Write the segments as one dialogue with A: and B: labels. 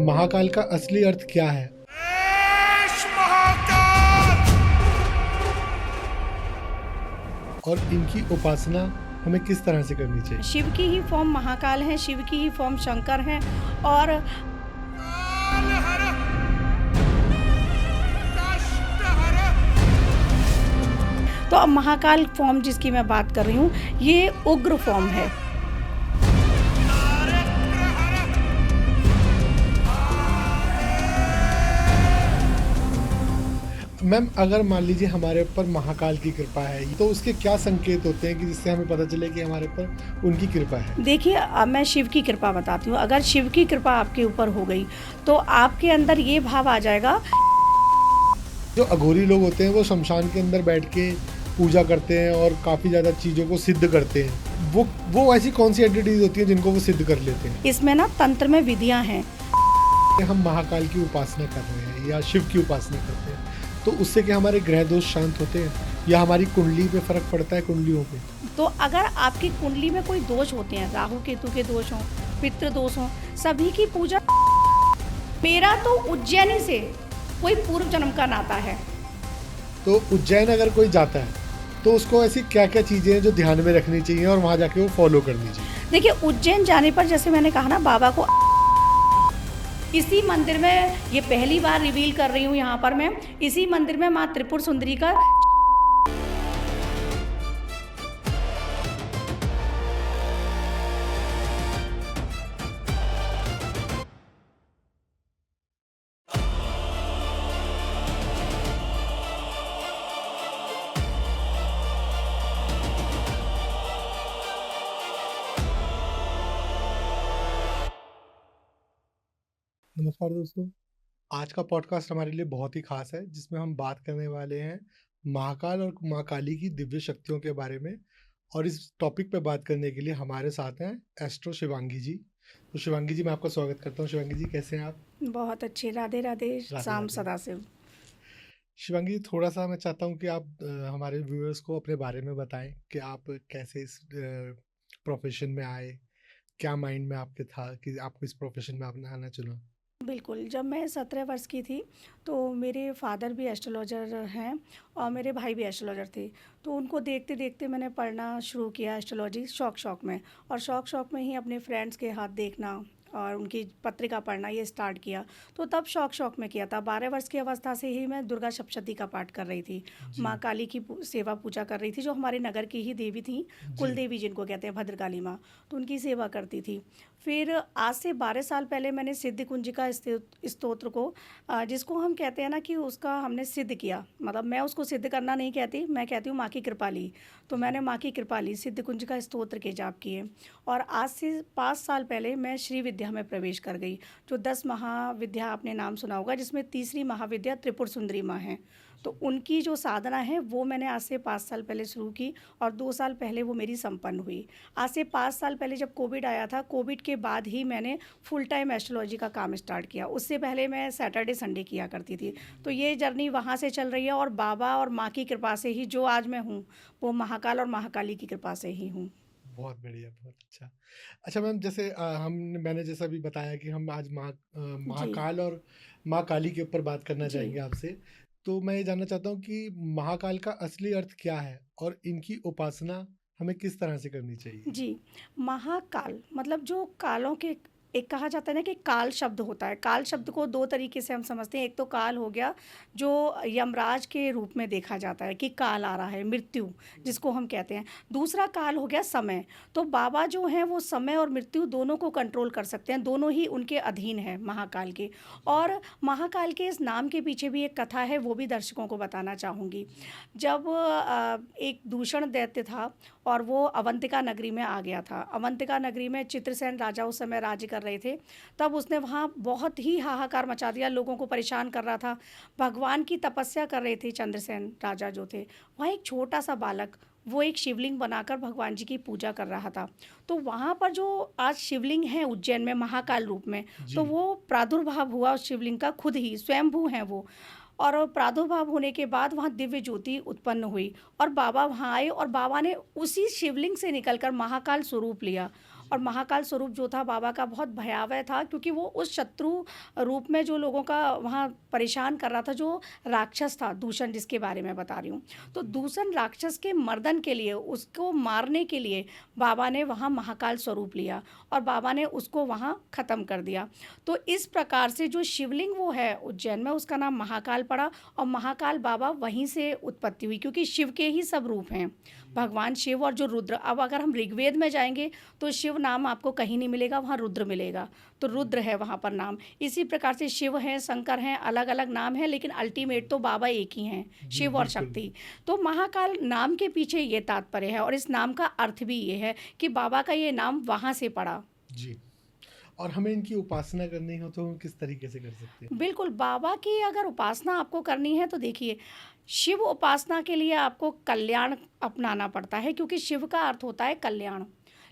A: महाकाल का असली अर्थ क्या है? और इनकी उपासना हमें किस तरह से करनी चाहिए?
B: शिव की ही फॉर्म महाकाल है, शिव की ही फॉर्म शंकर हैं। और तो अब महाकाल फॉर्म जिसकी मैं बात कर रही हूँ, ये उग्र फॉर्म है।
A: मैम, अगर मान लीजिए हमारे ऊपर महाकाल की कृपा है, तो उसके क्या संकेत होते हैं कि जिससे हमें पता चले कि हमारे ऊपर उनकी कृपा है?
B: देखिए, अब मैं शिव की कृपा बताती हूँ। अगर शिव की कृपा आपके ऊपर हो गई तो आपके अंदर ये भाव आ जाएगा।
A: जो अघोरी लोग होते हैं वो शमशान के अंदर बैठ के पूजा करते हैं और काफ़ी ज़्यादा चीज़ों को सिद्ध करते हैं। वो ऐसी कौन सी एंटिटीज होती हैं जिनको वो सिद्ध कर लेते हैं?
B: इसमें ना तंत्र में विधियाँ हैं।
A: हम महाकाल की उपासना कर रहे हैं या शिव की उपासना करते हैं, तो उससे क्या हमारे ग्रह दोष शांत होते हैं या हमारी कुंडली पे फर्क पड़ता है, कुंडलियों पे?
B: तो अगर आपकी कुंडली में कोई दोष होते हैं, राहु केतु के दोष हों, पितृ दोष हों, सभी की पूजा। मेरा तो उज्जैनी से कोई पूर्व जन्म का नाता है।
A: तो उज्जैन अगर कोई जाता है तो उसको ऐसी क्या क्या चीज़ें हैं जो ध्यान में रखनी चाहिए और वहाँ जाके वो फॉलो करनी चाहिए?
B: देखिए, उज्जैन जाने पर जैसे मैंने कहा ना, बाबा को इसी मंदिर में, ये पहली बार रिवील कर रही हूँ यहाँ पर मैं, इसी मंदिर में माँ त्रिपुर सुंदरी का
A: नमस्कार दोस्तों, आज का पॉडकास्ट हमारे लिए बहुत ही खास है, जिसमें हम बात करने वाले हैं महाकाल और माँ काली की दिव्य शक्तियों के बारे में। और इस टॉपिक पे बात करने के लिए हमारे साथ हैं एस्ट्रो शिवांगी जी। तो शिवांगी जी, मैं आपका स्वागत करता हूँ। शिवांगी जी, कैसे हैं आप?
B: बहुत अच्छी। राधे राधे।
A: राधे
B: शाम
A: राधे।
B: सदाशिव।
A: शिवांगी जी, थोड़ा सा मैं चाहता हूँ कि आप हमारे व्यूअर्स को अपने बारे में बताएं कि आप कैसे इस प्रोफेशन में आए, क्या माइंड में आपके था कि आपको इस प्रोफेशन में आपने आना चुना?
B: बिल्कुल, जब मैं 17 वर्ष की थी तो मेरे फादर भी एस्ट्रोलॉजर हैं और मेरे भाई भी एस्ट्रोलॉजर थे। तो उनको देखते देखते मैंने पढ़ना शुरू किया एस्ट्रोलॉजी, शौक शौक में। और शौक शौक में ही अपने फ्रेंड्स के हाथ देखना और उनकी पत्रिका पढ़ना ये स्टार्ट किया। तो तब शौक शौक में किया था। 12 वर्ष की अवस्था से ही मैं दुर्गा सप्तशती का पाठ कर रही थी,
A: जी।
B: माँ काली की सेवा पूजा कर रही थी, जो हमारे नगर की ही देवी थी, कुल
A: जी।
B: देवी जिनको कहते हैं, भद्रकाली माँ। तो उनकी सेवा करती थी। फिर आज से 12 साल पहले मैंने सिद्ध कुंजिका स्तोत्र को, जिसको हम कहते हैं ना कि उसका हमने सिद्ध किया, मतलब मैं उसको सिद्ध करना नहीं कहती, मैं कहती हूँ माँ की कृपा ली। तो मैंने माँ की कृपा ली, सिद्ध कुंजिका स्तोत्र के जाप किए। और आज से 5 साल पहले मैं श्री विद्या में प्रवेश कर गई, जो 10 महाविद्या आपने नाम सुना होगा, जिसमें तीसरी महाविद्या त्रिपुर सुंदरी माँ है। तो उनकी जो साधना है वो मैंने आज से 5 साल पहले शुरू की और 2 साल पहले वो मेरी संपन्न हुई। आज से 5 साल पहले जब कोविड आया था, कोविड के बाद ही मैंने फुल टाइम एस्ट्रोलॉजी का काम स्टार्ट किया। उससे पहले मैं सैटरडे संडे किया करती थी। तो ये जर्नी वहाँ से चल रही है और बाबा और माँ की कृपा से ही जो आज मैं हूँ, वो महाकाल और महाकाली की कृपा से ही हूँ।
A: बहुत बढ़िया, बहुत अच्छा। अच्छा मैम, जैसे मैंने जैसा भी बताया कि हम आज
B: जी।
A: महाकाल और माँ काली के ऊपर बात करना
B: जी।
A: चाहेंगे आपसे। तो मैं ये जानना चाहता हूँ कि महाकाल का असली अर्थ क्या है और इनकी उपासना हमें किस तरह से करनी चाहिए?
B: जी, महाकाल मतलब जो कालों के, एक कहा जाता है ना कि काल शब्द होता है। काल शब्द को 2 तरीके से हम समझते हैं। एक तो काल हो गया जो यमराज के रूप में देखा जाता है कि काल आ रहा है, मृत्यु जिसको हम कहते हैं। दूसरा काल हो गया समय। तो बाबा जो हैं वो समय और मृत्यु दोनों को कंट्रोल कर सकते हैं, दोनों ही उनके अधीन हैं महाकाल के। और महाकाल के इस नाम के पीछे भी एक कथा है, वो भी दर्शकों को बताना चाहूँगी। जब एक दूषण दैत्य था और वो अवंतिका नगरी में आ गया था। अवंतिका नगरी में चित्रसेन राजा उस समय राज्य कर रहे थे। तब उसने वहाँ बहुत ही हाहाकार मचा दिया, लोगों को परेशान कर रहा था। भगवान की तपस्या कर रहे थे चंद्रसेन राजा जो थे। वहाँ एक छोटा सा बालक, वो एक शिवलिंग बनाकर भगवान जी की पूजा कर रहा था। तो वहाँ पर जो आज शिवलिंग है उज्जैन में महाकाल रूप में,
A: जी।
B: तो वो प्रादुर्भाव हुआ उस शिवलिंग का, खुद ही स्वयंभू हैं वो। और प्रादुर्भाव होने के बाद वहाँ दिव्य ज्योति उत्पन्न हुई और बाबा वहाँ आए और बाबा ने उसी शिवलिंग से निकलकर महाकाल स्वरूप लिया और
A: जी,
B: महाकाल स्वरूप जो था बाबा का बहुत भयावह था, क्योंकि वो उस शत्रु रूप में जो लोगों का वहाँ परेशान कर रहा था, जो राक्षस था दूषण, जिसके बारे में बता रही हूँ। तो
A: जी,
B: दूषण राक्षस के मर्दन के लिए, उसको मारने के लिए बाबा ने वहाँ महाकाल स्वरूप लिया और बाबा ने उसको वहाँ ख़त्म कर दिया। तो इस प्रकार से जो शिवलिंग वो है उज्जैन में, उसका नाम महाकाल पड़ा और महाकाल बाबा वहीं से उत्पत्ति हुई, क्योंकि शिव के ही सब रूप हैं,
A: जी,
B: भगवान शिव और जो रुद्र। अब अगर हम ऋग्वेद में जाएंगे तो शिव नाम आपको कहीं नहीं मिलेगा, वहाँ रुद्र मिलेगा। तो रुद्र है वहाँ पर नाम। इसी प्रकार से शिव हैं, शंकर हैं, अलग अलग नाम हैं, लेकिन अल्टीमेट तो बाबा एक ही हैं,
A: जी,
B: शिव और
A: बिल्कुल।
B: शक्ति। तो महाकाल नाम के पीछे ये तात्पर्य है और इस नाम का अर्थ भी ये है कि बाबा का ये नाम वहाँ से पड़ा।
A: जी, और हमें इनकी उपासना करनी हो तो हम किस तरीके से कर सकते हैं?
B: बिल्कुल, बाबा की अगर उपासना आपको करनी है तो देखिए, शिव उपासना के लिए आपको कल्याण अपनाना पड़ता है, क्योंकि शिव का अर्थ होता है कल्याण।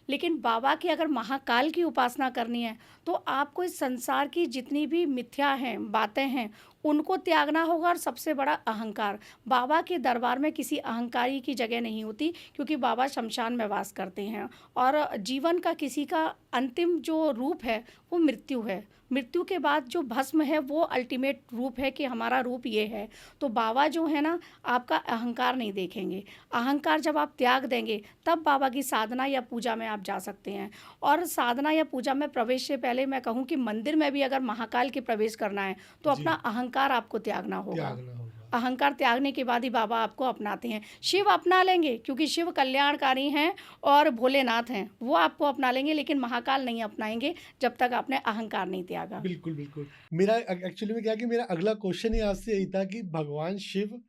B: लेकिन बाबा की अगर महाकाल की उपासना करनी है, तो आपको इस संसार की जितनी भी मिथ्या हैं, बातें हैं, उनको त्यागना होगा और सबसे बड़ा अहंकार। बाबा के दरबार में किसी अहंकारी की जगह नहीं होती, क्योंकि बाबा शमशान में वास करते हैं और जीवन का किसी का अंतिम जो रूप है, वो मृत्यु है। मृत्यु के बाद जो भस्म है वो अल्टीमेट रूप है कि हमारा रूप ये है। तो बाबा जो है ना, आपका अहंकार नहीं देखेंगे। अहंकार जब आप त्याग देंगे, तब बाबा की साधना या पूजा में आप जा सकते हैं। और साधना या पूजा में प्रवेश से पहले मैं कहूँ कि मंदिर में भी अगर महाकाल के प्रवेश करना है, तो अपना
A: जी,
B: अहंकार आपको त्यागना होगा।
A: त्यागना होगा।
B: अहंकार त्यागने के बाद ही बाबा आपको अपनाते हैं। शिव अपना लेंगे, क्योंकि शिव कल्याणकारी हैं और भोलेनाथ हैं, वो आपको अपना लेंगे, लेकिन महाकाल नहीं अपनाएंगे जब तक आपने अहंकार नहीं त्यागा।
A: बिल्कुल, बिल्कुल। मेरा एक्चुअली में क्या है कि मेरा अगला क्वेश्चन ही आपसे यही था कि भगवान शिव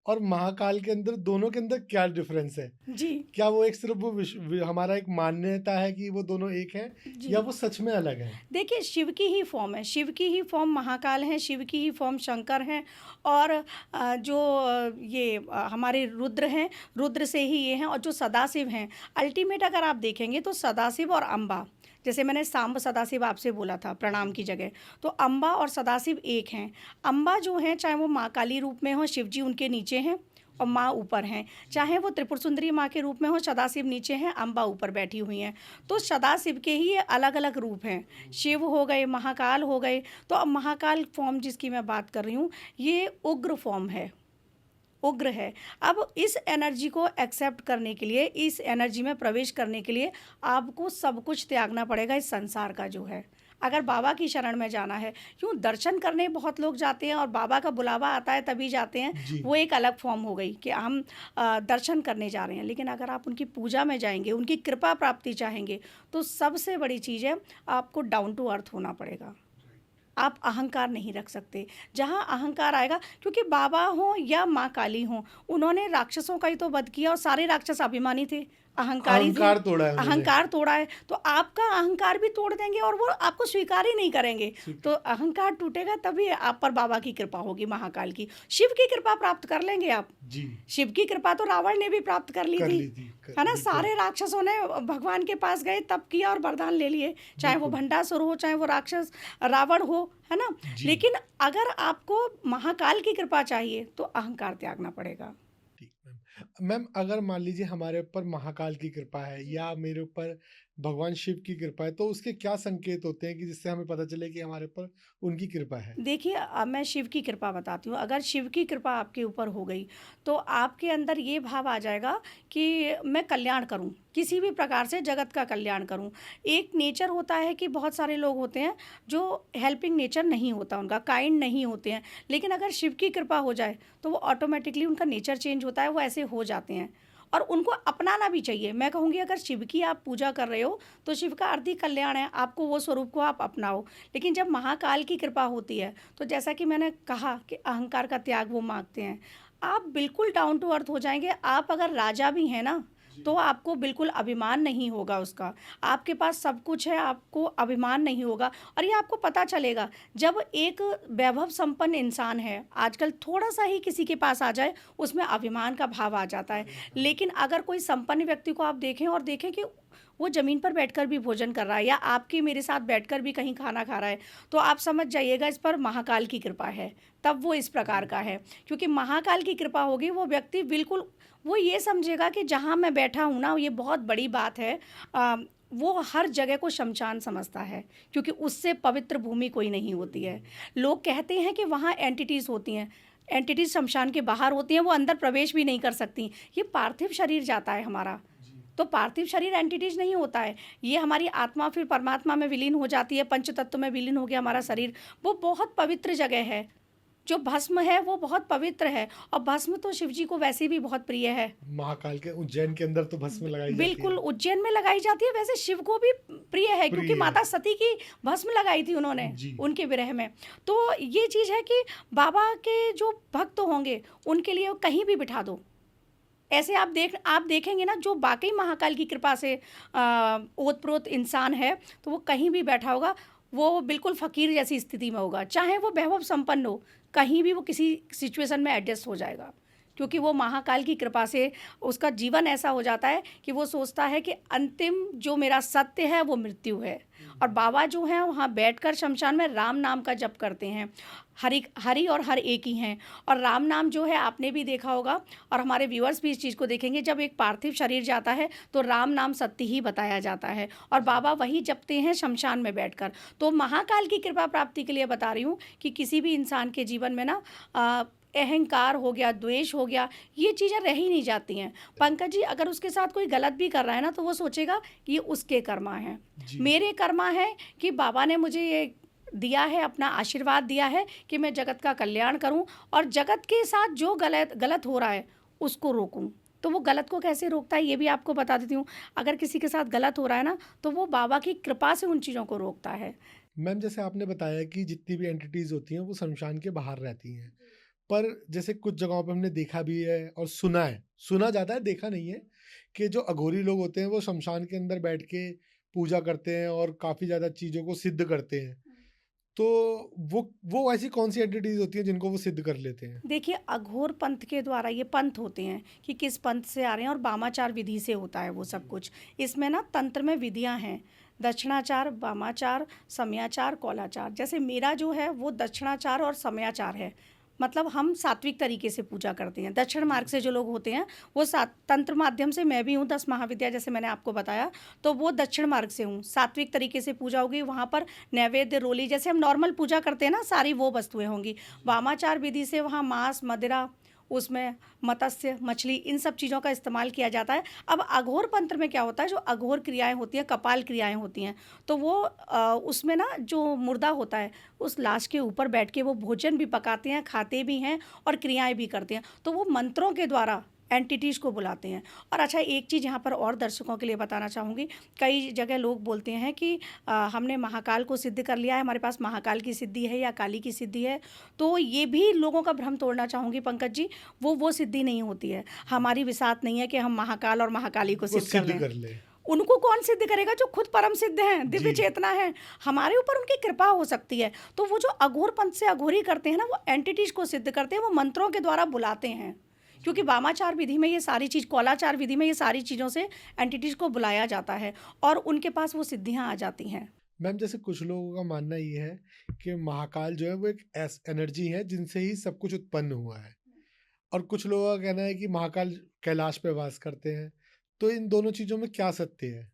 A: और महाकाल के अंदर, दोनों के अंदर क्या डिफरेंस है?
B: जी।
A: क्या वो एक सिर्फ़ वो हमारा एक मान्यता है कि वो दोनों एक हैं,
B: जी,
A: या वो सच में अलग हैं?
B: देखिए, शिव की ही फॉर्म है, शिव की ही फॉर्म महाकाल हैं, शिव की ही फॉर्म शंकर हैं और जो ये हमारे रुद्र हैं, रुद्र से ही ये हैं और जो सदाशिव हैं, अल्टीमेट अगर आप देखेंगे तो सदाशिव और अम्बा, जैसे मैंने सांब सदाशिव आपसे बोला था प्रणाम
A: जी,
B: की जगह, तो अम्बा और सदाशिव एक हैं। अम्बा जो हैं, चाहे वो माँ काली रूप में हो, शिव जी उनके नीचे हैं और
A: जी,
B: माँ ऊपर हैं,
A: जी,
B: चाहे वो त्रिपुर सुंदरी माँ के रूप में हो, सदाशिव नीचे हैं, अम्बा ऊपर बैठी हुई हैं। तो
A: जी,
B: सदाशिव के ही ये अलग-अलग रूप हैं, शिव हो गए, महाकाल हो गए। तो अब महाकाल फॉर्म जिसकी मैं बात कर रही हूँ, ये उग्र फॉर्म है, उग्र है। अब इस एनर्जी को एक्सेप्ट करने के लिए, इस एनर्जी में प्रवेश करने के लिए आपको सब कुछ त्यागना पड़ेगा इस संसार का जो है। अगर बाबा की शरण में जाना है, यूँ दर्शन करने बहुत लोग जाते हैं और बाबा का बुलावा आता है तभी जाते हैं,
A: जी,
B: वो एक अलग फॉर्म हो गई कि हम दर्शन करने जा रहे हैं। लेकिन अगर आप उनकी पूजा में जाएँगे, उनकी कृपा प्राप्ति चाहेंगे, तो सबसे बड़ी चीज़ है, आपको डाउन टू अर्थ होना पड़ेगा। आप अहंकार नहीं रख सकते। जहाँ अहंकार आएगा, क्योंकि बाबा हों या माँ काली हों, उन्होंने राक्षसों का ही तो वध किया और सारे राक्षस अभिमानी थे, अहंकारी थे।
A: अहंकार तोड़ा है उन्होंने।
B: अहंकार तोड़ा है, तो आपका अहंकार भी तोड़ देंगे और वो आपको स्वीकार ही नहीं करेंगे।
A: ठीक
B: तो
A: है।
B: अहंकार टूटेगा तभी आप पर बाबा की कृपा होगी, महाकाल की। शिव की कृपा प्राप्त कर लेंगे आप।
A: जी,
B: शिव की कृपा तो रावण ने भी प्राप्त कर ली
A: कर
B: थी,
A: ली थी।
B: है ना?
A: बिल्कुल,
B: सारे राक्षसों ने भगवान के पास गए, तप किया और वरदान ले लिए, चाहे वो
A: बिल्कुल।
B: भंडासुर हो, चाहे वो राक्षस रावण हो, है ना?
A: जी,
B: लेकिन अगर आपको महाकाल की कृपा चाहिए, तो अहंकार त्यागना पड़ेगा।
A: ठीक मैम। मैम, अगर मान लीजिए हमारे ऊपर महाकाल की कृपा है या मेरे ऊपर भगवान शिव की कृपा है, तो उसके क्या संकेत होते हैं कि जिससे हमें पता चले कि हमारे ऊपर उनकी कृपा है?
B: देखिए, अब मैं शिव की कृपा बताती हूँ। अगर शिव की कृपा आपके ऊपर हो गई, तो आपके अंदर ये भाव आ जाएगा कि मैं कल्याण करूँ, किसी भी प्रकार से जगत का कल्याण करूँ। एक नेचर होता है कि बहुत सारे लोग होते हैं जो हेल्पिंग नेचर नहीं होता उनका, काइंड नहीं होते हैं। लेकिन अगर शिव की कृपा हो जाए, तो वो ऑटोमेटिकली उनका नेचर चेंज होता है, वो ऐसे हो जाते हैं। और उनको अपनाना भी चाहिए। मैं कहूँगी, अगर शिव की आप पूजा कर रहे हो, तो शिव का अर्थ ही कल्याण है, आपको वो स्वरूप को आप अपनाओ। लेकिन जब महाकाल की कृपा होती है, तो जैसा कि मैंने कहा कि अहंकार का त्याग वो मांगते हैं, आप बिल्कुल डाउन टू अर्थ हो जाएंगे। आप अगर राजा भी हैं ना,
A: जी,
B: तो आपको बिल्कुल अभिमान नहीं होगा उसका। आपके पास सब कुछ है, आपको अभिमान नहीं होगा। और ये आपको पता चलेगा जब एक वैभव संपन्न इंसान है, आजकल थोड़ा सा ही किसी के पास आ जाए, उसमें अभिमान का भाव आ जाता है। लेकिन अगर कोई संपन्न व्यक्ति को आप देखें और देखें कि वो ज़मीन पर बैठकर भी भोजन कर रहा है या आपके मेरे साथ बैठकर भी कहीं खाना खा रहा है, तो आप समझ जाइएगा इस पर महाकाल की कृपा है, तब वो इस प्रकार
A: जी,
B: का है। क्योंकि महाकाल की कृपा होगी, वो व्यक्ति बिल्कुल वो ये समझेगा कि जहाँ मैं बैठा हूँ ना, ये बहुत बड़ी बात है। वो हर जगह को शमशान समझता है, क्योंकि उससे पवित्र भूमि कोई नहीं होती है। लोग कहते हैं कि वहाँ एंटिटीज़ होती हैं, एंटिटीज़ शमशान के बाहर होती हैं, वो अंदर प्रवेश भी नहीं कर सकती। ये पार्थिव शरीर जाता है हमारा, तो पार्थिव शरीर एंटिटीज़ नहीं होता है। ये हमारी आत्मा फिर परमात्मा में विलीन हो जाती है, पंच तत्व में विलीन हो गया हमारा शरीर। वो बहुत पवित्र जगह है। जो भस्म है वो बहुत पवित्र है, और भस्म तो शिव जी को वैसे भी बहुत प्रिय है।
A: महाकाल के उज्जैन के अंदर तो भस्म लगाई जाती
B: बिल्कुल
A: है।
B: उज्जैन में लगाई जाती है, वैसे शिव को भी प्रिय है, क्योंकि
A: प्रिय है।
B: माता सती की भस्म लगाई थी उन्होंने
A: जी।
B: उनके विरह में। तो ये चीज़ है कि बाबा के जो भक्त होंगे उनके लिए कहीं भी बिठा दो। ऐसे आप देखेंगे ना, जो वाक़ई महाकाल की कृपा से ओत-प्रोत इंसान है, तो वो कहीं भी बैठा होगा, वो बिल्कुल फ़कीर जैसी स्थिति में होगा। चाहे वो वैभव संपन्न हो, कहीं भी वो किसी सिचुएशन में एडजस्ट हो जाएगा। क्योंकि वो महाकाल की कृपा से उसका जीवन ऐसा हो जाता है कि वो सोचता है कि अंतिम जो मेरा सत्य है वो मृत्यु है। और बाबा जो हैं वहाँ बैठकर शमशान में राम नाम का जप करते हैं। हरि और हर एक ही हैं। और राम नाम जो है आपने भी देखा होगा, और हमारे व्यूअर्स भी इस चीज़ को देखेंगे, जब एक पार्थिव शरीर जाता है तो राम नाम सत्य ही बताया जाता है, और बाबा वही जपते हैं शमशान में बैठकर। तो महाकाल की कृपा प्राप्ति के लिए बता रही हूँ कि किसी भी इंसान के जीवन में ना अहंकार हो गया, द्वेष हो गया, ये चीज़ें रह ही नहीं जाती हैं। पंकज जी, अगर उसके साथ कोई गलत भी कर रहा है ना, तो वो सोचेगा कि ये उसके कर्मा हैं।
A: जी।
B: मेरे कर्मा है कि बाबा ने मुझे ये दिया है, अपना आशीर्वाद दिया है कि मैं जगत का कल्याण करूं, और जगत के साथ जो गलत हो रहा है उसको रोकूं। तो वो गलत को कैसे रोकता है ये भी आपको बता देती हूँ। अगर किसी के साथ गलत हो रहा है ना, तो वो बाबा की कृपा से उन चीज़ों को रोकता है।
A: मैम, जैसे आपने बताया कि जितनी भी एंटिटीज़ होती हैं वो शमशान के बाहर रहती हैं। पर जैसे कुछ जगहों पे हमने देखा भी है और सुना है, सुना ज़्यादा है, देखा नहीं है, कि जो अघोरी लोग होते हैं वो शमशान के अंदर बैठ के पूजा करते हैं और काफ़ी ज़्यादा चीज़ों को सिद्ध करते हैं। तो वो ऐसी कौन-सी एंटिटीज़ होती हैं जिनको वो सिद्ध कर लेते हैं?
B: देखिए, अघोर पंथ के द्वारा, ये पंथ होते हैं कि किस पंथ से आ रहे हैं, और वामाचार विधि से होता है वो सब कुछ। इसमें ना तंत्र में विधियां हैं, दक्षिणाचार, वामाचार, समयाचार, कौलाचार। जैसे मेरा जो है वो दक्षिणाचार और समयाचार है, मतलब हम सात्विक तरीके से पूजा करते हैं। दक्षिण मार्ग से जो लोग होते हैं वो तंत्र माध्यम से, मैं भी हूँ 10 महाविद्या जैसे मैंने आपको बताया, तो वो दक्षिण मार्ग से हूँ। सात्विक तरीके से पूजा होगी, वहाँ पर नैवेद्य, रोली, जैसे हम नॉर्मल पूजा करते हैं ना, सारी वो वस्तुएं होंगी। वामाचार विधि से वहाँ मांस, मदिरा, उसमें मत्स्य, मछली, इन सब चीज़ों का इस्तेमाल किया जाता है। अब अघोर पंत्र में क्या होता है, जो अघोर क्रियाएं होती हैं, कपाल क्रियाएं होती हैं, तो वो उसमें ना जो मुर्दा होता है उस लाश के ऊपर बैठ के वो भोजन भी पकाते हैं, खाते भी हैं और क्रियाएं भी करते हैं। तो वो मंत्रों के द्वारा एंटिटीज़ को बुलाते हैं। और अच्छा, एक चीज़ यहाँ पर और दर्शकों के लिए बताना चाहूँगी, कई जगह लोग बोलते हैं कि हमने महाकाल को सिद्ध कर लिया है, हमारे पास महाकाल की सिद्धि है या काली की सिद्धि है। तो ये भी लोगों का भ्रम तोड़ना चाहूँगी पंकज जी, वो सिद्धि नहीं होती है। हमारी विसात नहीं है कि हम महाकाल और महाकाली को
A: वो
B: सिद्ध कर
A: सिद्ध
B: लें।
A: कर ले।
B: उनको कौन सिद्ध करेगा, जो खुद परम सिद्ध हैं, दिव्य
A: जी।
B: चेतना है। हमारे ऊपर उनकी कृपा हो सकती है। तो वो जो अघोर पंथ से अघोरी करते हैं ना, वो एंटिटीज को सिद्ध करते हैं, वो मंत्रों के द्वारा बुलाते हैं। क्योंकि वामाचार विधि में ये सारी चीज़, कौलाचार विधि में ये सारी चीज़ों से एंटिटीज को बुलाया जाता है, और उनके पास वो सिद्धियाँ आ जाती हैं।
A: मैम, जैसे कुछ लोगों का मानना ये है कि महाकाल जो है वो एक एनर्जी है जिनसे ही सब कुछ उत्पन्न हुआ है, और कुछ लोगों का कहना है कि महाकाल कैलाश पे वास करते हैं। तो इन दोनों चीज़ों में क्या सत्य है?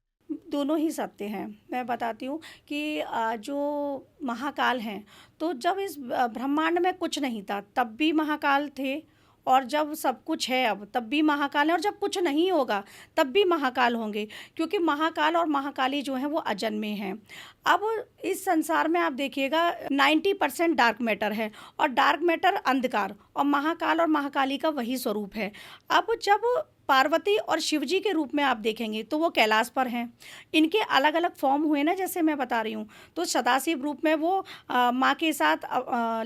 B: दोनों ही सत्य हैं। मैं बताती हूँ कि जो महाकाल हैं, तो जब इस ब्रह्मांड में कुछ नहीं था तब भी महाकाल थे, और जब सब कुछ है अब तब भी महाकाल है, और जब कुछ नहीं होगा तब भी महाकाल होंगे, क्योंकि महाकाल और महाकाली जो हैं वो अजन्मे हैं। अब इस संसार में आप देखिएगा 90% डार्क मैटर है, और डार्क मैटर अंधकार, और महाकाल और महाकाली का वही स्वरूप है। अब जब पार्वती और शिवजी के रूप में आप देखेंगे तो वो कैलाश पर हैं। इनके अलग अलग फॉर्म हुए ना, जैसे मैं बता रही हूँ, तो सदाशिव रूप में वो माँ के साथ,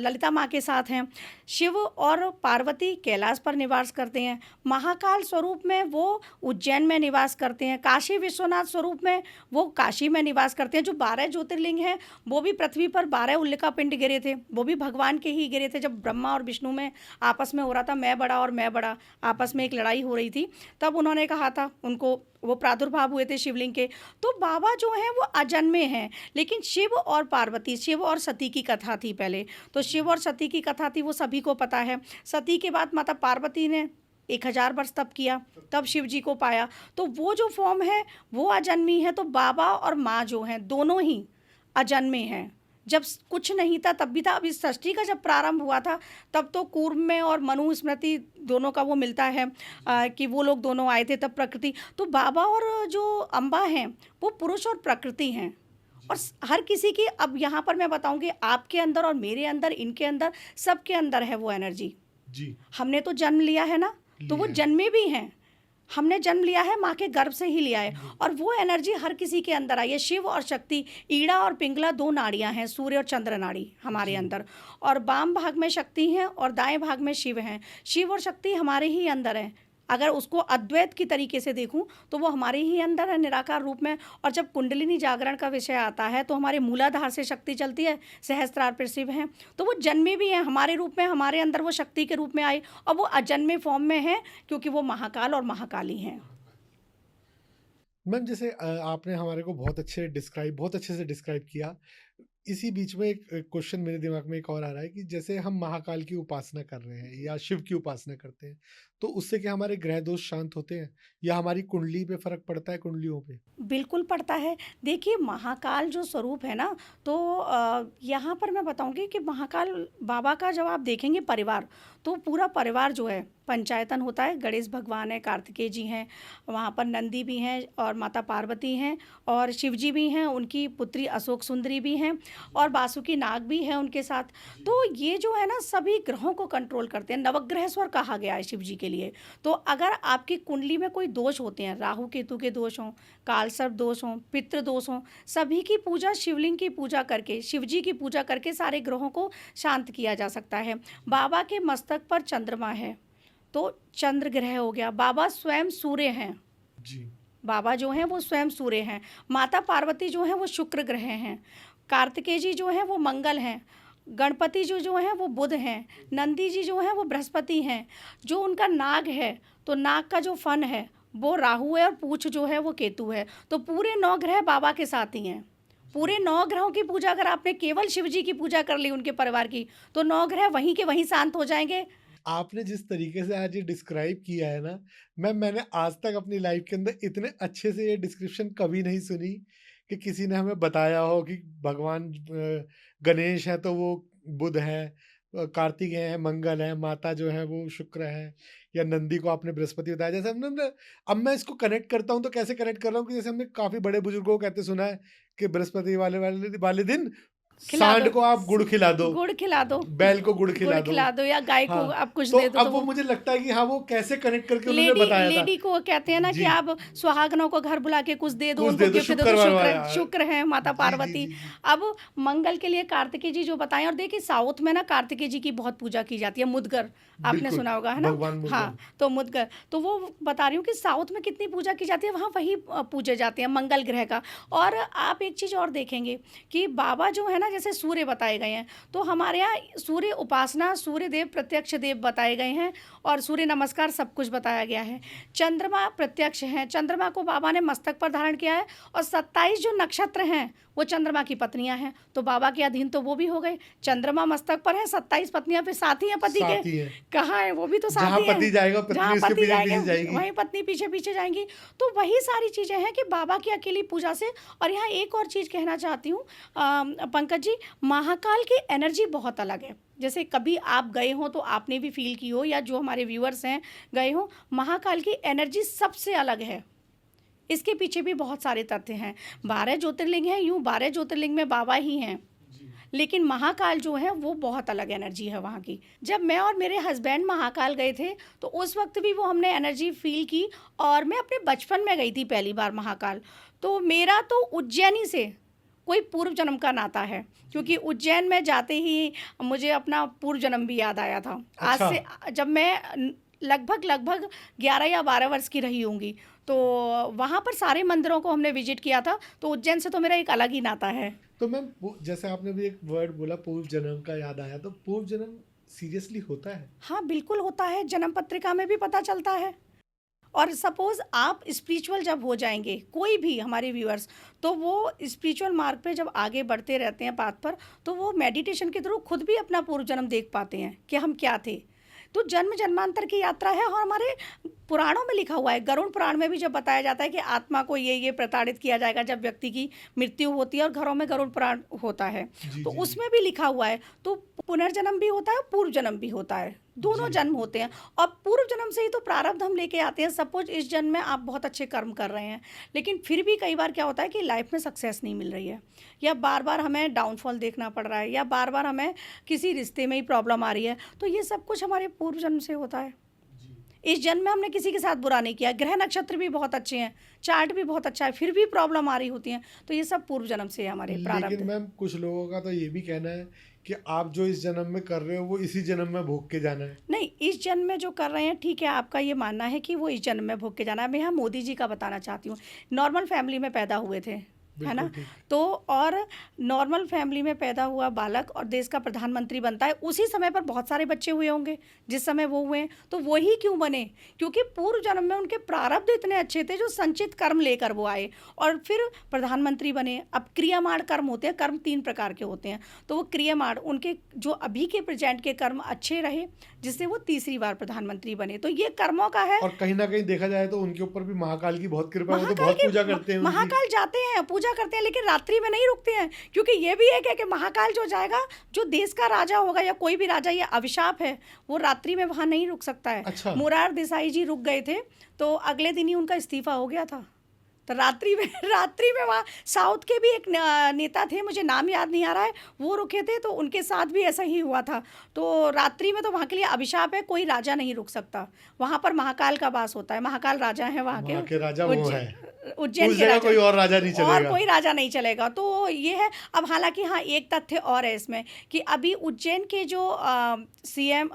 B: ललिता माँ के साथ हैं। शिव और पार्वती कैलाश पर निवास करते हैं। महाकाल स्वरूप में वो उज्जैन में निवास करते हैं। काशी विश्वनाथ स्वरूप में वो काशी में निवास करते हैं। जो 12 ज्योतिर्लिंग हैं वो भी पृथ्वी पर 12 उल्का पिंड गिरे थे, वो भी भगवान के ही गिरे थे। जब ब्रह्मा और विष्णु में आपस में हो रहा था, मैं बड़ा और मैं बड़ा, आपस में एक लड़ाई हो रही थी, तब उन्होंने कहा था, उनको वो प्रादुर्भाव हुए थे शिवलिंग के। तो बाबा जो हैं वो अजन्मे हैं, लेकिन शिव और पार्वती, शिव और सती की कथा थी पहले। तो शिव और सती की कथा थी, वो सभी को पता है। सती के बाद माता पार्वती ने 1000 वर्ष तप किया, तब शिव जी को पाया। तो वो जो फॉर्म है वो अजन्मी है। तो बाबा और माँ जो हैं दोनों ही अजन्मे हैं। जब कुछ नहीं था तब भी था। अभी सृष्टि का जब प्रारंभ हुआ था तब तो कूर्म में और मनु स्मृति दोनों का वो मिलता है कि वो लोग दोनों आए थे तब प्रकृति। तो बाबा और जो अम्बा हैं वो पुरुष और प्रकृति हैं। और हर किसी की, अब यहाँ पर मैं बताऊंगी, आपके अंदर और मेरे अंदर, इनके अंदर, सबके अंदर है वो एनर्जी।
A: जी।
B: हमने तो जन्म लिया है ना, तो वो
A: लिया है।
B: जन्मे भी हैं। हमने जन्म लिया है, माँ के गर्भ से ही लिया है। और वो एनर्जी हर किसी के अंदर आई है। शिव और शक्ति, ईड़ा और पिंगला 2 नाड़ियाँ हैं, सूर्य और चंद्र नाड़ी हमारे
A: जी।
B: अंदर। और वाम भाग में शक्ति हैं और दाएं भाग में शिव हैं। शिव और शक्ति हमारे ही अंदर है। अगर उसको अद्वैत की तरीके से देखूं तो वो हमारे ही अंदर है, निराकार रूप में। और जब कुंडलिनी जागरण का विषय आता है तो हमारे मूलाधार से शक्ति चलती है, सहस्त्रार पर शिव हैं। तो वो जन्मे भी हैं हमारे रूप में, हमारे अंदर वो शक्ति के रूप में आए। और वो अजन्मे फॉर्म में है क्योंकि वो महाकाल और महाकाली हैं।
A: मैम जैसे आपने हमारे को बहुत अच्छे से डिस्क्राइब किया। इसी बीच में एक क्वेश्चन मेरे दिमाग में एक और आ रहा है कि जैसे हम महाकाल की उपासना कर रहे हैं या शिव की उपासना करते हैं, तो उससे क्या हमारे ग्रह दोष शांत होते हैं या हमारी कुंडली पे फर्क पड़ता है, कुंडलियों पे?
B: बिल्कुल पड़ता है। देखिए, महाकाल जो स्वरूप है ना, तो यहाँ पर मैं बताऊँगी कि महाकाल बाबा का जब आप देखेंगे परिवार, तो पूरा परिवार जो है पंचायतन होता है। गणेश भगवान हैं, कार्तिकेय जी हैं, वहाँ पर नंदी भी हैं और माता पार्वती हैं और शिव जी भी हैं, उनकी पुत्री अशोक सुंदरी भी हैं और वासुकी नाग भी है उनके साथ। तो ये जो है ना सभी ग्रहों को कंट्रोल करते हैं। नवग्रहेश्वर कहा गया है शिव जी के लिए। तो अगर आपकी कुंडली में कोई दोष होते हैं, राहु केतु के दोष हों, कालसर्प दोष हों, पितृ दोष हों, सभी की पूजा शिवलिंग की पूजा करके, शिव जी की पूजा करके सारे ग्रहों को शांत किया जा सकता है। बाबा के मस्तक पर चंद्रमा है तो चंद्र ग्रह हो गया। बाबा स्वयं सूर्य हैं।
A: जी।
B: बाबा जो हैं वो स्वयं सूर्य हैं। माता पार्वती जो हैं वो शुक्र ग्रह हैं। कार्तिकेय जी जो हैं वो मंगल हैं। गणपति जो हैं वो बुध हैं। नंदी जी जो हैं वो बृहस्पति हैं। जो उनका नाग है, तो नाग का जो फन है वो राहु है और पूंछ जो है वो केतु है। तो पूरे 9 ग्रह बाबा के साथ ही हैं। पूरे 9 ग्रहों की पूजा अगर आपने केवल शिव जी की पूजा कर ली उनके परिवार की, तो 9 ग्रह वहीं के वहीं शांत हो जाएंगे।
A: आपने जिस तरीके से आज ये डिस्क्राइब किया है ना, मैंने आज तक अपनी लाइफ के अंदर इतने अच्छे से ये डिस्क्रिप्शन कभी नहीं सुनी कि किसी ने हमें बताया हो कि भगवान गणेश है तो वो बुध है, कार्तिकेय है, मंगल है, माता जो है वो शुक्र है, या नंदी को आपने बृहस्पति बताया। जैसे हमने अब मैं इसको कनेक्ट करता हूँ तो कैसे कनेक्ट कर रहा हूँ कि जैसे हमने काफी बड़े बुजुर्गों को कहते सुना है कि बृहस्पति वाले दिन
B: खिला
A: सांड
B: दो,
A: को आप गुड़ खिला दो,
B: गुड़ खिला दो,
A: बैल को गुड़ खिला दो।
B: खिला दो या गाय को
A: हाँ,
B: आप कुछ
A: तो
B: दे दो।
A: अब
B: तो
A: वो
B: वो
A: मुझे लगता है कि हाँ, वो कैसे कनेक्ट करके उन्होंने
B: लेडी
A: बताया था।
B: लेडी को कहते हैं ना कि
A: जी।
B: आप सुहागनों को घर बुला के कुछ दे दो,
A: कुछ
B: उनको
A: दे दो,
B: गिफ्ट दे दो।
A: शुक्र
B: शुक्र
A: वाला।
B: शुक्र है माता
A: जी, जी,
B: पार्वती।
A: जी, जी।
B: अब मंगल के लिए कार्तिकेय जी जो बताएं। और देखिए साउथ में ना कार्तिकेय जी की बहुत पूजा की जाती है। मुदगर आपने
A: बिल्कुल,
B: सुना होगा, है ना?
A: भगवान मुद्गल।
B: हाँ, तो मुदगर, तो वो बता रही हूँ कि साउथ में कितनी पूजा की जाती है, वहाँ वही पूजे जाते हैं मंगल ग्रह का। और आप एक चीज़ और देखेंगे कि बाबा जो है ना, जैसे सूर्य बताए गए हैं, तो हमारे यहाँ सूर्य उपासना, सूर्य देव प्रत्यक्ष देव बताए गए हैं और सूर्य नमस्कार सब कुछ बताया गया है। चंद्रमा प्रत्यक्ष हैं। चंद्रमा को बाबा ने मस्तक पर धारण किया है और 27 जो नक्षत्र हैं वो चंद्रमा की पत्नियां हैं। तो बाबा के अधीन तो वो भी हो गए। चंद्रमा मस्तक पर है, 27 पत्नियां फिर साथी हैं पति के।
A: साथी है।
B: कहाँ है? वो भी तो
A: जहाँ
B: साथी हैं।
A: पति जाएगा
B: जहाँ
A: पत्नी उसके
B: पति
A: पीछे
B: जाएंगे
A: पीछे जाएगी।
B: वहीं पत्नी पीछे पीछे जाएंगी। तो वही सारी चीज़ें हैं कि बाबा की अकेली पूजा से। और यहाँ एक और चीज़ कहना चाहती हूँ पंकज जी, महाकाल की एनर्जी बहुत अलग है। जैसे कभी आप गए हो तो आपने भी फील की हो, या जो हमारे व्यूअर्स हैं गए हो, महाकाल की एनर्जी सबसे अलग है। इसके पीछे भी बहुत सारे तथ्य हैं। 12 ज्योतिर्लिंग हैं, यूँ 12 ज्योतिर्लिंग में बाबा ही हैं, लेकिन महाकाल जो है वो बहुत अलग एनर्जी है वहाँ की। जब मैं और मेरे हस्बैंड महाकाल गए थे तो उस वक्त भी वो हमने एनर्जी फील की। और मैं अपने बचपन में गई थी पहली बार महाकाल। तो मेरा तो उज्जैनी से कोई पूर्व जन्म का नाता है, क्योंकि उज्जैन में जाते ही मुझे अपना पूर्व जन्म भी याद आया था। आज
A: अच्छा।
B: से जब मैं लगभग 11 या 12 वर्ष की रही होंगी, तो वहाँ पर सारे मंदिरों को हमने विजिट किया था। तो उज्जैन से तो मेरा एक अलग ही नाता है।
A: तो मैम जैसे आपने भी एक वर्ड बोला पूर्व जन्म का, याद आया, तो पूर्व जन्म सीरियसली होता है?
B: हाँ, बिल्कुल होता है। जन्म पत्रिका में भी पता चलता है। और सपोज़ आप स्पिरिचुअल जब हो जाएंगे, कोई भी हमारे व्यूअर्स, तो वो स्पिरिचुअल मार्ग पे जब आगे बढ़ते रहते हैं पाथ पर, तो वो मेडिटेशन के थ्रू खुद भी अपना पूर्व जन्म देख पाते हैं कि हम क्या थे। तो जन्म जन्मांतर की यात्रा है और हमारे पुराणों में लिखा हुआ है। गरुड़ पुराण में भी जब बताया जाता है कि आत्मा को ये प्रताड़ित किया जाएगा जब व्यक्ति की मृत्यु होती है, और घरों में गरुड़ पुराण होता है,
A: जी,
B: तो
A: जी, जी।
B: उसमें भी लिखा हुआ है। तो पुनर्जन्म भी होता है, पूर्व जन्म भी होता है, दोनों
A: जी,
B: जन्म होते हैं। और पूर्व जन्म से ही तो प्रारब्ध हम लेके आते हैं। सपोज इस जन्म में आप बहुत अच्छे कर्म कर रहे हैं, लेकिन फिर भी कई बार क्या होता है कि लाइफ में सक्सेस नहीं मिल रही है, या बार बार हमें डाउनफॉल देखना पड़ रहा है, या बार बार हमें किसी रिश्ते में ही प्रॉब्लम आ रही है, तो ये सब कुछ हमारे पूर्व जन्म से होता है।
A: जी।
B: इस जन्म में हमने किसी के साथ बुरा नहीं किया, ग्रह नक्षत्र भी बहुत अच्छे हैं, चार्ट भी बहुत अच्छा है, फिर भी प्रॉब्लम आ रही होती है, तो ये सब पूर्व जन्म से है हमारे
A: लेकिन
B: प्रारब्ध।
A: मैम कुछ लोगों का तो ये भी कहना है कि आप जो इस जन्म में कर रहे हो वो इसी जन्म में भोग के जाना है।
B: नहीं, इस जन्म में जो कर रहे हैं ठीक है, आपका ये मानना है कि वो इस जन्म में भोग के जाना है। मैं यहाँ मोदी जी का बताना चाहती हूँ। नॉर्मल फैमिली में पैदा हुए थे, है ना?
A: बिल्कुल ठीक।
B: तो और नॉर्मल फैमिली में पैदा हुआ बालक और देश का प्रधानमंत्री बनता है, उसी समय पर बहुत सारे बच्चे हुए होंगे जिस समय वो हुए हैं, तो वही क्यों बने? क्योंकि पूर्व जन्म में उनके प्रारब्ध इतने अच्छे थे, जो संचित कर्म लेकर वो आए और फिर प्रधानमंत्री बने। अब क्रियामाण कर्म होते हैं, कर्म 3 प्रकार के होते हैं, तो वो क्रियामाण उनके जो अभी के प्रेजेंट के कर्म अच्छे रहे, जिससे वो तीसरी बार प्रधानमंत्री बने। तो ये कर्मों का है।
A: और कहीं ना कहीं देखा जाए तो उनके ऊपर भी महाकाल की बहुत कृपा है, वो तो
B: महाकाल
A: बहुत
B: के
A: पूजा करते हैं उनकी।
B: महाकाल जाते हैं, पूजा करते हैं, लेकिन रात्रि में नहीं रुकते हैं, क्योंकि ये भी एक है कि महाकाल जो जाएगा, जो देश का राजा होगा या कोई भी राजा, ये अभिशाप है, वो रात्रि में वहाँ नहीं रुक सकता है।
A: अच्छा।
B: मोरार देसाई जी रुक गए थे, तो अगले दिन ही उनका इस्तीफा हो गया था। तो रात्रि में वहाँ साउथ के भी एक नेता थे, मुझे नाम याद नहीं आ रहा है, वो रुके थे, तो उनके साथ भी ऐसा ही हुआ था। तो रात्रि में तो वहाँ के लिए अभिशाप है, कोई राजा नहीं रुक सकता। वहाँ पर महाकाल का वास होता है, महाकाल राजा है वहाँ
A: वहाँ के राजा वो है,
B: उज्जैन
A: उस
B: के
A: जगह
B: राजा।
A: कोई और राजा नहीं
B: और
A: चलेगा।
B: कोई राजा नहीं चलेगा, तो ये है। अब हालांकि हाँ, एक तथ्य और है इसमें कि अभी उज्जैन के जो सीएम,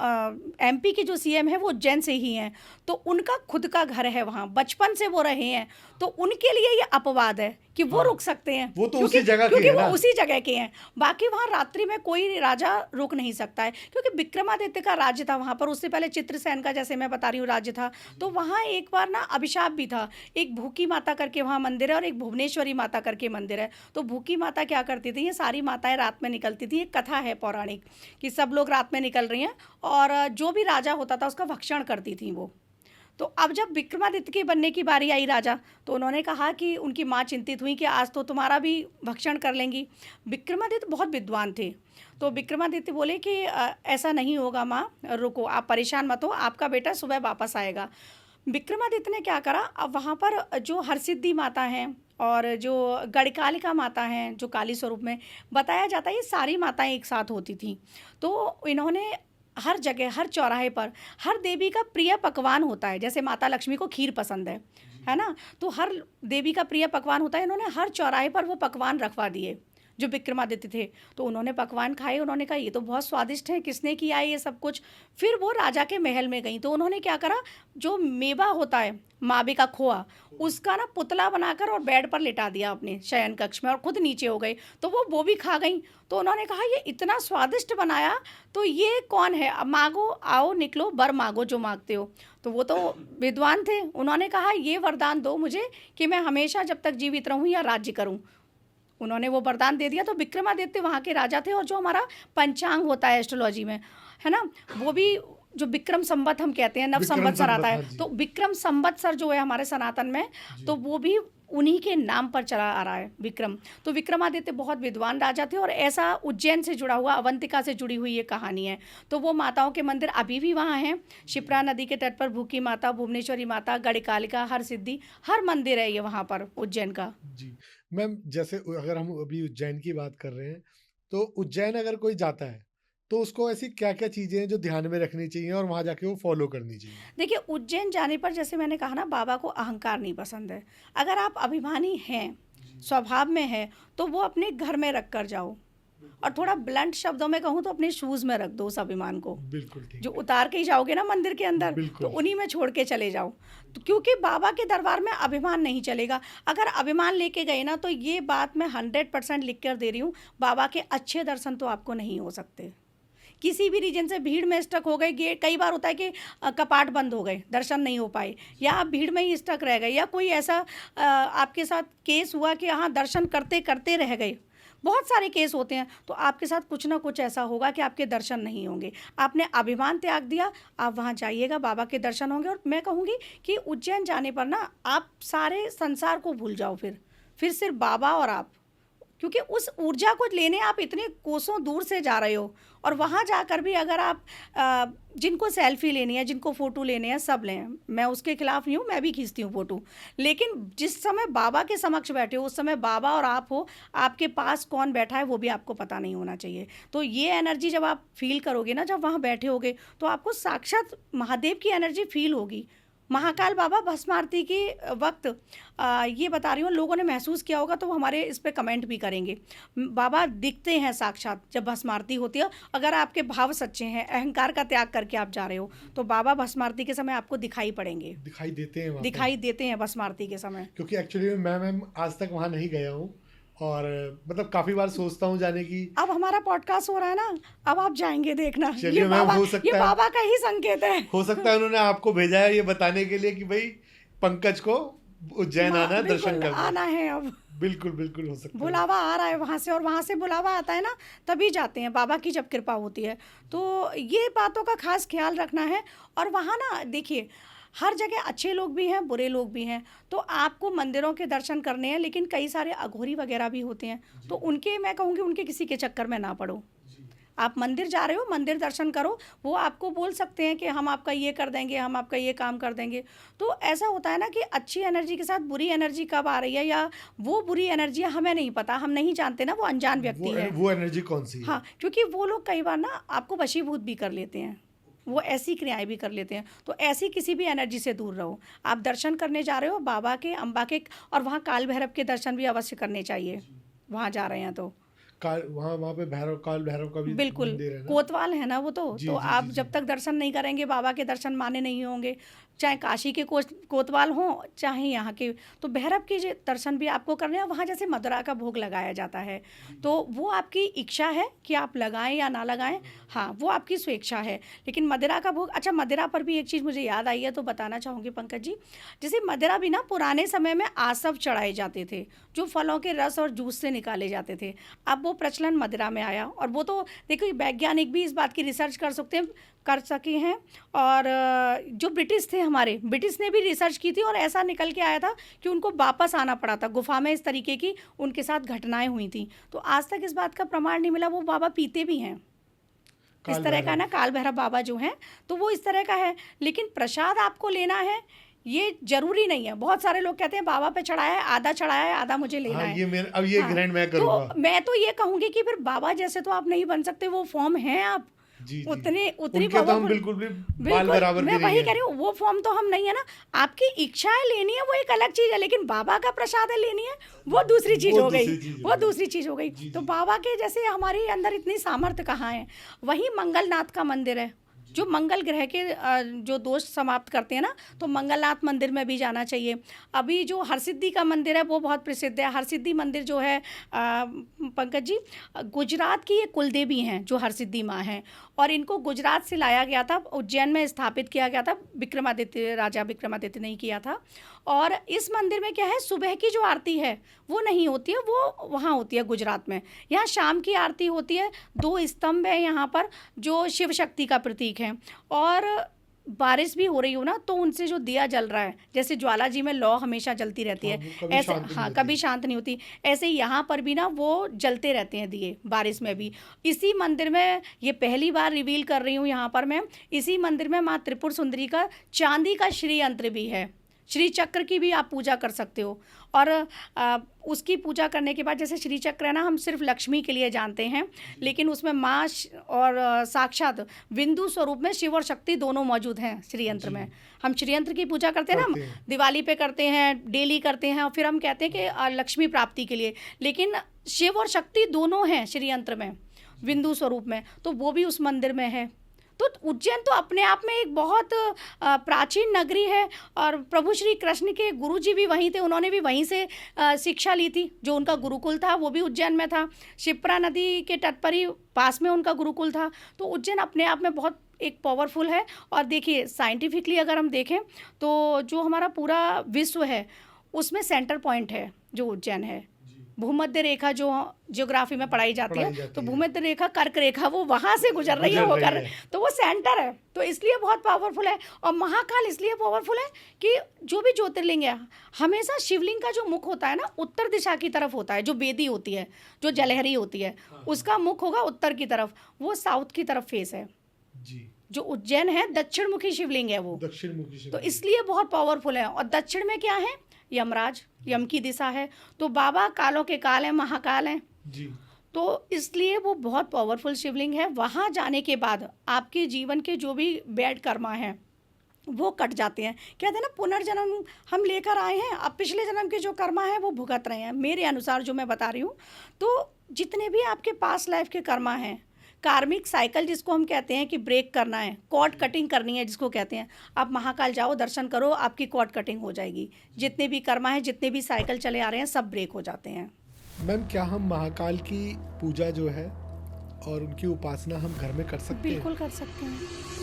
B: एमपी के जो सीएम है, वो उज्जैन से ही हैं, तो उनका खुद का घर है वहाँ, बचपन से वो रहे हैं, तो उनके लिए ये अपवाद है कि वो
A: हाँ,
B: रुक सकते हैं,
A: वो तो
B: क्योंकि
A: उसी जगह के
B: क्योंकि
A: हैं
B: वो
A: ना।
B: उसी जगह के हैं। बाकी वहाँ रात्रि में कोई राजा रुक नहीं सकता है, क्योंकि विक्रमादित्य का राज्य था वहाँ पर, उससे पहले चित्रसेन का, जैसे मैं बता रही हूँ, राज्य था। तो वहाँ एक बार ना अभिशाप भी था। एक भूखी माता करके वहाँ मंदिर है, और एक भुवनेश्वरी माता करके मंदिर है। तो भूखी माता क्या करती थी, ये सारी माताएं रात में निकलती थी, एक कथा है पौराणिक कि सब लोग रात में निकल रही हैं, और जो भी राजा होता था उसका भक्षण करती थी वो। तो अब जब विक्रमादित्य के बनने की बारी आई राजा, तो उन्होंने कहा कि उनकी माँ चिंतित हुई कि आज तो तुम्हारा भी भक्षण कर लेंगी। विक्रमादित्य बहुत विद्वान थे, तो विक्रमादित्य बोले कि ऐसा नहीं होगा माँ, रुको, आप परेशान मत हो, आपका बेटा सुबह वापस आएगा। विक्रमादित्य ने क्या करा, अब वहाँ पर जो हरसिद्धि माता हैं और जो गढ़कालिका माता हैं, जो काली स्वरूप में बताया जाता है, ये सारी माताएं एक साथ होती थीं। तो इन्होंने हर जगह, हर चौराहे पर, हर देवी का प्रिय पकवान होता है, जैसे माता लक्ष्मी को खीर पसंद है ना, तो हर देवी का प्रिय पकवान होता है, इन्होंने हर चौराहे पर वो पकवान रखवा दिए जो विक्रमादित्य थे। तो उन्होंने पकवान खाए, उन्होंने कहा ये तो बहुत स्वादिष्ट है, किसने किया है ये सब कुछ। फिर वो राजा के महल में गई, तो उन्होंने क्या करा, जो मेवा होता है, मावे का खोआ, उसका ना पुतला बनाकर और बेड पर लिटा दिया अपने शयन कक्ष में, और खुद नीचे हो गई, तो वो भी खा गई। तो उन्होंने कहा ये इतना स्वादिष्ट बनाया, तो ये कौन है, अब मांगो, आओ निकलो, वर मांगो जो मांगते हो। तो वो तो विद्वान थे, उन्होंने कहा ये वरदान दो मुझे कि मैं हमेशा जब तक जीवित रहूं या राज्य करूं। उन्होंने वो वरदान दे दिया। तो विक्रमादित्य वहाँ के राजा थे, और जो हमारा पंचांग होता है एस्ट्रोलॉजी में, है ना, वो भी जो विक्रम संवत हम कहते हैं, नव
A: विक्रम
B: संवत्सर आता
A: संवत, हाँ
B: है,
A: जी।
B: तो विक्रम संवत्सर जो है हमारे सनातन में,
A: जी।
B: तो वो भी उन्हीं के नाम पर चला आ रहा है, विक्रम। तो विक्रमादित्य बहुत विद्वान राजा थे, और ऐसा उज्जैन से जुड़ा हुआ, अवंतिका से जुड़ी हुई ये कहानी है। तो वो माताओं के मंदिर अभी भी वहाँ हैं, शिप्रा नदी के तट पर भूखी माता, भुवनेश्वरी माता, गढ़कालिका, हरसिद्धि, हर मंदिर है ये वहाँ पर उज्जैन का।
A: जी। मैम जैसे अगर हम अभी उज्जैन की बात कर रहे हैं, तो उज्जैन अगर कोई जाता है, तो उसको ऐसी क्या-क्या चीज़ें हैं जो ध्यान में रखनी चाहिए और वहाँ जाके वो फ़ॉलो करनी चाहिए?
B: देखिए, उज्जैन जाने पर जैसे मैंने कहा ना, बाबा को अहंकार नहीं पसंद है। अगर आप अभिमानी हैं, स्वभाव में है, तो वो अपने घर में रख कर जाओ, और थोड़ा ब्लंट शब्दों में कहूँ तो अपने शूज़ में रख दो उस अभिमान को।
A: बिल्कुल ठीक
B: जो
A: है।
B: उतार के ही जाओगे ना मंदिर के अंदर, तो
A: बिल्कुल।
B: उन्हीं में छोड़ के चले जाओ। तो क्योंकि बाबा के दरबार में अभिमान नहीं चलेगा। अगर अभिमान लेके गए ना, तो ये बात मैं 100% लिख कर दे रही हूँ, बाबा के अच्छे दर्शन तो आपको नहीं हो सकते। किसी भी रीजन से भीड़ में स्टक हो गए, गेट, कई बार होता है कि कपाट बंद हो गए, दर्शन नहीं हो पाए, या आप भीड़ में ही स्टक रह गए, या कोई ऐसा आपके साथ केस हुआ कि हाँ दर्शन करते करते रह गए, बहुत सारे केस होते हैं, तो आपके साथ कुछ ना कुछ ऐसा होगा कि आपके दर्शन नहीं होंगे। आपने अभिमान त्याग दिया, आप वहाँ जाइएगा, बाबा के दर्शन होंगे। और मैं कहूँगी कि उज्जैन जाने पर ना आप सारे संसार को भूल जाओ, फिर सिर्फ बाबा और आप, क्योंकि उस ऊर्जा को लेने आप इतने कोसों दूर से जा रहे हो। और वहाँ जाकर भी अगर आप जिनको सेल्फी लेनी है, जिनको फ़ोटो लेने हैं, सब लें, मैं उसके खिलाफ नहीं हूँ, मैं भी खींचती हूँ फ़ोटो। लेकिन जिस समय बाबा के समक्ष बैठे हो, उस समय बाबा और आप हो, आपके पास कौन बैठा है वो भी आपको पता नहीं होना चाहिए। तो ये एनर्जी जब आप फील करोगे ना, जब वहाँ बैठे होगे, तो आपको साक्षात महादेव की एनर्जी फील होगी। महाकाल बाबा भस्म आरती के वक्त ये बता रही हूँ, लोगों ने महसूस किया होगा तो वो हमारे इस पे कमेंट भी करेंगे। बाबा दिखते हैं साक्षात जब भस्म आरती होती है। अगर आपके भाव सच्चे हैं, अहंकार का त्याग करके आप जा रहे हो, तो बाबा भस्म आरती के समय आपको दिखाई पड़ेंगे,
A: दिखाई देते हैं वहाँ पे।
B: दिखाई देते हैं भस्म आरती के समय।
A: क्योंकि एक्चुअली मैं आज तक वहाँ नहीं गया हूँ, और मतलब काफी बार सोचता हूँ जाने की।
B: अब हमारा पॉडकास्ट हो रहा है ना, अब आप जाएंगे, देखना।
A: चलिए मैम, हो
B: ये
A: सकता है
B: बाबा का ही संकेत है।
A: हो सकता है उन्होंने आपको भेजा है ये बताने के लिए कि भाई पंकज को उज्जैन आना है, दर्शन
B: बिल्कुल
A: करना
B: आना है अब।
A: बिल्कुल बिल्कुल हो सकता है।
B: बुलावा आ रहा है वहाँ से, और वहाँ से बुलावा आता है ना, तभी जाते हैं, बाबा की जब कृपा होती है। तो ये बातों का खास ख्याल रखना है। और वहाँ ना देखिए, हर जगह अच्छे लोग भी हैं, बुरे लोग भी हैं। तो आपको मंदिरों के दर्शन करने हैं, लेकिन कई सारे अघोरी वगैरह भी होते हैं, तो उनके, मैं कहूँगी उनके किसी के चक्कर में ना पड़ो। आप मंदिर जा रहे हो, मंदिर दर्शन करो। वो आपको बोल सकते हैं कि हम आपका ये कर देंगे, हम आपका ये काम कर देंगे। तो ऐसा होता है ना कि अच्छी एनर्जी के साथ बुरी एनर्जी कब आ रही है, या वो बुरी एनर्जी हमें नहीं पता, हम नहीं जानते ना, वो अनजान व्यक्ति है।
A: वो एनर्जी कौन सी है?
B: हाँ, क्योंकि वो लोग कई बार ना आपको वशीभूत भी कर लेते हैं, वो ऐसी क्रियाएं भी कर लेते हैं। तो ऐसी किसी भी एनर्जी से दूर रहो। आप दर्शन करने जा रहे हो बाबा के, अम्बा के, और वहाँ काल भैरव के दर्शन भी अवश्य करने चाहिए, वहाँ जा रहे हैं तो।
A: वहाँ पे काल भैरव का भी
B: बिल्कुल,
A: मंदिर है ना?
B: कोतवाल है ना वो तो।
A: जी,
B: तो
A: जी,
B: आप
A: जी,
B: जब
A: जी।
B: तक दर्शन नहीं करेंगे, बाबा के दर्शन माने नहीं होंगे, चाहे काशी के कोतवाल हों, चाहे यहाँ के। तो भैरव के दर्शन भी आपको करने हैं। वहाँ जैसे मदुरा का भोग लगाया जाता है, तो वो आपकी इच्छा है कि आप लगाएं या ना लगाएं, हाँ, वो आपकी स्वेच्छा है। लेकिन मदिरा का भोग, अच्छा, मदिरा पर भी एक चीज़ मुझे याद आई है, तो बताना चाहूँगी पंकज जी। जैसे मदिरा भी ना पुराने समय में आसव चढ़ाए जाते थे, जो फलों के रस और जूस से निकाले जाते थे। अब वो प्रचलन मदिरा में आया, और वो तो देखो, वैज्ञानिक भी इस बात की रिसर्च कर सके हैं। और जो ब्रिटिश थे हमारे, ब्रिटिश ने भी रिसर्च की थी, और ऐसा निकल के आया था कि उनको वापस आना पड़ा था गुफा में। इस तरीके की उनके साथ घटनाएं हुई थी। तो आज तक इस बात का प्रमाण नहीं मिला। वो बाबा पीते भी हैं, इस तरह का ना, काल भैरव बाबा जो हैं, तो वो इस तरह का है। लेकिन प्रसाद आपको लेना है, ये जरूरी नहीं है। बहुत सारे लोग कहते हैं बाबा पे चढ़ाया है, आधा चढ़ाया है, आधा मुझे लेना है।
A: अब ये
B: हाँ,
A: ग्रहण मैं
B: तो
A: करूंगा।
B: मैं तो ये कहूँगी कि फिर बाबा जैसे तो आप नहीं बन सकते, वो फॉर्म हैं आप,
A: जी, जी।
B: उतनी
A: उनके तो हम
B: पावरफुल।
A: बिल्कुल भी बाल
B: बिल्कुल,
A: बराबर
B: मैं
A: के
B: वही
A: नहीं
B: कह रही हूँ, वो फॉर्म तो हम नहीं है ना। आपकी इच्छाएं लेनी है, वो एक अलग चीज़ है, लेकिन बाबा का प्रसाद है लेनी है, वो दूसरी चीज़ हो गई, वो दूसरी चीज़ हो गई। तो बाबा के जैसे हमारे अंदर इतनी सामर्थ्य कहाँ है। वहीं मंगलनाथ का मंदिर है, जो मंगल ग्रह के जो दोष समाप्त करते हैं ना, तो मंगलनाथ मंदिर में भी जाना चाहिए। अभी जो हरसिद्धि का मंदिर है वो बहुत प्रसिद्ध है। हरसिद्धि मंदिर जो है पंकज जी, गुजरात की ये कुलदेवी हैं जो हरसिद्धि माँ हैं, और इनको गुजरात से लाया गया था, उज्जैन में स्थापित किया गया था। विक्रमादित्य, राजा विक्रमादित्य ने किया था। और इस मंदिर में क्या है, सुबह की जो आरती है वो नहीं होती है, वो वहाँ होती है गुजरात में। यहाँ शाम की आरती होती है। 2 स्तंभ है यहाँ पर जो शिव शक्ति का प्रतीक है। और बारिश भी हो रही हो ना, तो उनसे जो दिया जल रहा है, जैसे ज्वाला जी में लौ हमेशा जलती रहती है, ऐसे, हाँ, कभी शांत नहीं होती, ऐसे यहाँ पर भी ना वो जलते रहते हैं दिए, बारिश में भी। इसी मंदिर में, ये पहली बार रिवील कर रही हूँ यहाँ पर मैं, इसी मंदिर में माँ त्रिपुर सुंदरी का चांदी का श्री यंत्र भी है। श्री चक्र की भी आप पूजा कर सकते हो। और उसकी पूजा करने के बाद, जैसे श्री चक्र है ना, हम सिर्फ लक्ष्मी के लिए जानते हैं, लेकिन उसमें माँ और साक्षात बिंदु स्वरूप में शिव और शक्ति दोनों मौजूद हैं श्री यंत्र में। हम श्री यंत्र की पूजा करते हैं ना, दिवाली पे करते हैं, डेली करते हैं, और फिर हम कहते हैं कि लक्ष्मी प्राप्ति के लिए, लेकिन शिव और शक्ति दोनों हैं श्री यंत्र में बिंदु स्वरूप में, तो वो भी उस मंदिर में है। तो उज्जैन तो अपने आप में एक बहुत प्राचीन नगरी है। और प्रभु श्री कृष्ण के गुरुजी भी वहीं थे, उन्होंने भी वहीं से शिक्षा ली थी। जो उनका गुरुकुल था वो भी उज्जैन में था। शिप्रा नदी के तट पर ही पास में उनका गुरुकुल था। तो उज्जैन अपने आप में बहुत एक पावरफुल है। और देखिए, साइंटिफिकली अगर हम देखें तो जो हमारा पूरा विश्व है उसमें सेंटर पॉइंट है जो उज्जैन है। भूमध्य रेखा जो ज्योग्राफी में पढ़ाई जाती
A: पढ़ाई
B: है,
A: जाती
B: तो
A: है।
B: भूमध्य रेखा कर्क रेखा वो वहां से गुजर रही है,
A: गुजर
B: वो
A: रही
B: कर
A: है।
B: तो वो सेंटर है, तो इसलिए बहुत पावरफुल है। और महाकाल इसलिए पावरफुल है कि जो भी ज्योतिर्लिंग है, हमेशा शिवलिंग का जो मुख होता है ना, उत्तर दिशा की तरफ होता है। जो बेदी होती है, जो जलहरी होती है, उसका मुख होगा उत्तर की तरफ, वो साउथ की तरफ फेस है।
A: जी,
B: जो उज्जैन है, दक्षिण मुखी शिवलिंग है वो,
A: दक्षिण मुखी
B: तो
A: शिवलिंग।
B: इसलिए बहुत पावरफुल है। और दक्षिण में क्या है? यमराज, यम की दिशा है। तो बाबा कालों के काल हैं, महाकाल हैं,
A: जी,
B: तो इसलिए वो बहुत पावरफुल शिवलिंग है। वहाँ जाने के बाद आपके जीवन के जो भी बैड कर्मा हैं वो कट जाते हैं। कहते हैं ना, पुनर्जन्म हम लेकर आए हैं, अब पिछले जन्म के जो कर्मा है वो भुगत रहे हैं। मेरे अनुसार जो मैं बता रही हूँ, तो जितने भी आपके पास लाइफ के कर्मा हैं, कार्मिक साइकिल जिसको हम कहते हैं कि ब्रेक करना है, कॉर्ड कटिंग करनी है जिसको कहते हैं, आप महाकाल जाओ, दर्शन करो, आपकी कॉर्ड कटिंग हो जाएगी। जितने भी कर्मा हैं, जितने भी साइकिल चले आ रहे हैं, सब ब्रेक हो जाते हैं।
A: मैम क्या हम महाकाल की पूजा जो है और उनकी उपासना हम घर में कर सकते हैं?
B: बिल्कुल कर सकते हैं।